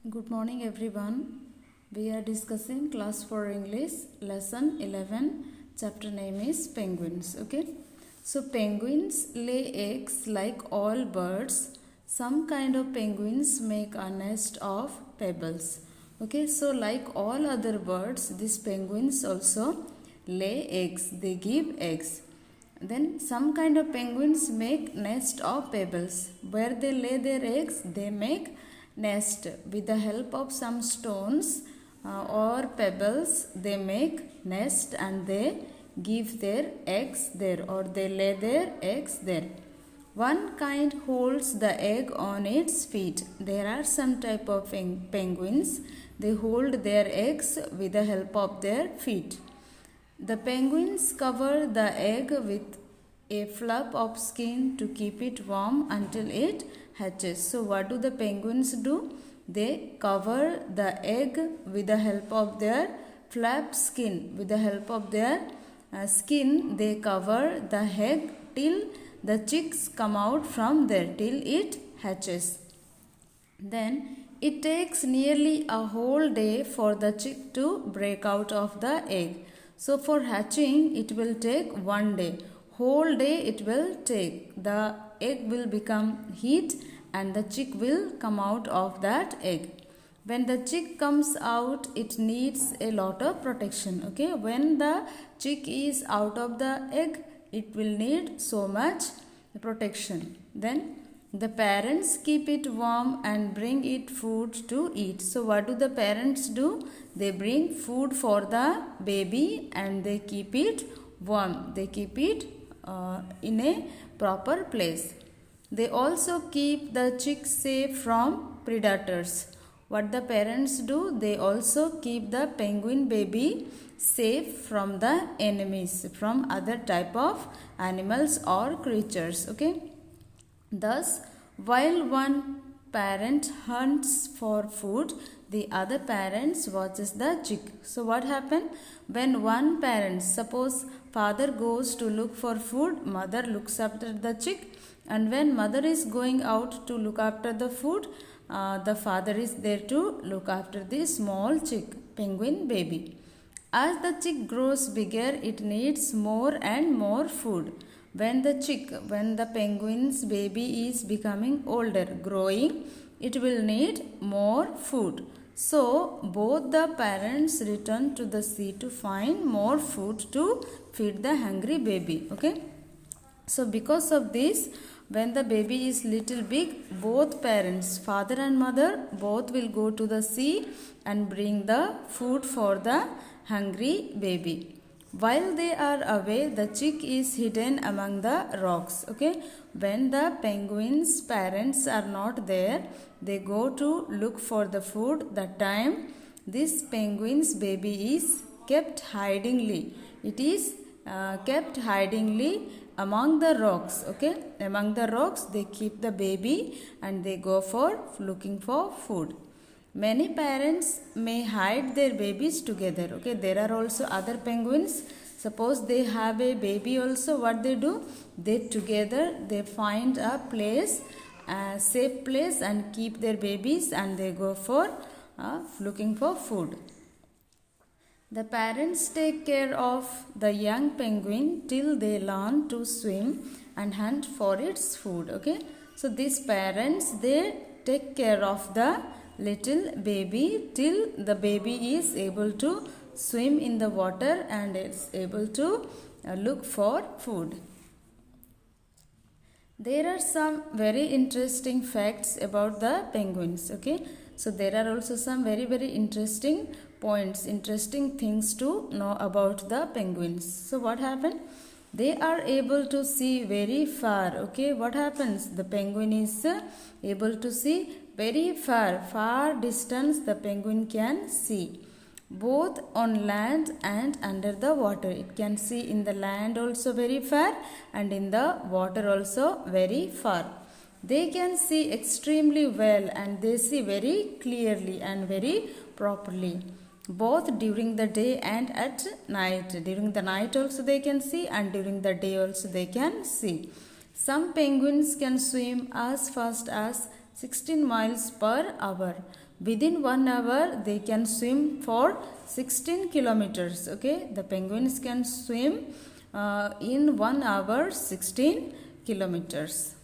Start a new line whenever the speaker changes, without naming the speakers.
Good morning everyone. We are discussing class 4 English lesson 11. Chapter name is penguins. Okay. So penguins lay eggs like all birds. Some kind of penguins make a nest of pebbles. Okay. So like all other birds, these penguins also lay eggs. They give eggs. Then some kind of penguins make nest of pebbles. Where they lay their eggs, they make nest with the help of some stones or pebbles. They make nest and they give their eggs there, or they lay their eggs there. One kind holds the egg on its feet. There are some type of penguins. They hold their eggs with the help of their feet. The penguins cover the egg with a flap of skin to keep it warm until it hatches. So what do the penguins do? They cover the egg with the help of their flap skin. With the help of their skin, they cover the egg till the chicks come out from there, till it hatches. Then it takes nearly a whole day for the chick to break out of the egg. So for hatching, it will take 1 day. Whole day it will take. The egg will become heat and the chick will come out of that egg. When the chick comes out, it needs a lot of protection. Okay, when the chick is out of the egg, it will need so much protection. Then the parents keep it warm and bring it food to eat. So what do the parents do? They bring food for the baby and they keep it warm. They keep it in a proper place. They also keep the chicks safe from predators. What the parents do? They also keep the penguin baby safe from the enemies, from other type of animals or creatures. Okay. Thus, while one parent hunts for food, the other parent watches the chick. So what happens when one parent, suppose father goes to look for food, mother looks after the chick, and when mother is going out to look after the food, the father is there to look after the small chick, penguin baby. As the chick grows bigger, it needs more and more food. When the penguin's baby is becoming older, growing, it will need more food. So, both the parents return to the sea to find more food to feed the hungry baby. Okay. So, because of this, when the baby is little big, both parents, father and mother, both will go to the sea and bring the food for the hungry baby. While they are away, the chick is hidden among the rocks. Okay, when the penguins' parents are not there, they go to look for the food. That time, this penguin's baby is kept hidingly. It is kept hidingly among the rocks. Okay, among the rocks, they keep the baby and they go for looking for food. Many parents may hide their babies together. Okay, there are also other penguins. Suppose they have a baby also, what they do? They together, they find a place, a safe place, and keep their babies and they go for looking for food. The parents take care of the young penguin till they learn to swim and hunt for its food. Okay, so these parents, they take care of the little baby till the baby is able to swim in the water and is able to look for food. There are some very interesting facts about the penguins. Okay, so there are also some very interesting points, interesting things to know about the penguins. So what happened? They are able to see very far. Okay, what happens? The penguin is able to see very far distance the penguin can see, both on land and under the water. It can see in the land also very far and in the water also very far. They can see extremely well and they see very clearly and very properly, both during the day and at night. During the night also they can see and during the day also they can see. Some penguins can swim as fast as 16 miles per hour. Within 1 hour they can swim for 16 kilometers. Okay, the penguins can swim in 1 hour 16 kilometers.